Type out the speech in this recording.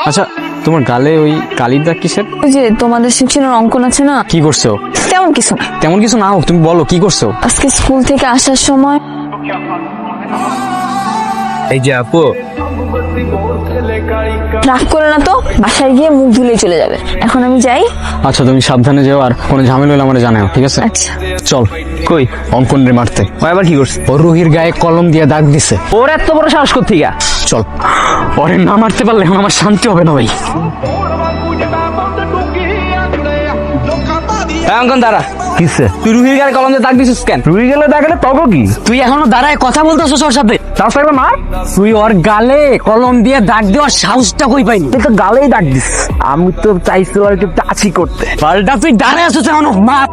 আচ্ছা, তোমার গালে ওই কালির দাগ কিসের? ওই যে তোমাদের সেকশনের অঙ্কন আছে না, কি করছো? তেমন কিছু না। তেমন কিছু না হোক, তুমি বলো কি করছো? আজকে স্কুল থেকে আসার সময় এই যে আপু, রাগ করে না তো, বাসায় গিয়ে মুখ ধুলে চলে যাবে। এখন আমি যাই। আচ্ছা, তুমি সাবধানে যেও, আর কোনো ঝামেলা হলে আমার জানাও, ঠিক আছে? আচ্ছা। চল। কই অঙ্কন রে মারতে। ও আবার কি করছে? ও রুহির গায়ে কলম দিয়ে দাগ দিছে। ওর এত বড় সাহস কোত্থেকে? চল, ওরে না মারতে পারলে এখন আমার শান্তি হবে না ভাই। অঙ্কন দাঁড়া। কিসে? তুই রুহির গায়ে কলম দিয়ে দাগ দিছিস কেন? রুহি গেলে দাগলে তবে কি? তুই এখনো দাঁড়ায় কথা বলতেছস ওর সাথে? সাহস থাকলে মার। তুই ওর গালে কলম দিয়ে দাগ দেওয়ার সাহসটা কই পাইনি? তুই তো গালেই দাগ দিস। আমি তো চাইছিলাম একটু টাচি করতে। পাল্টা তুই দাঁড়ায় আছিস এখনো, মার।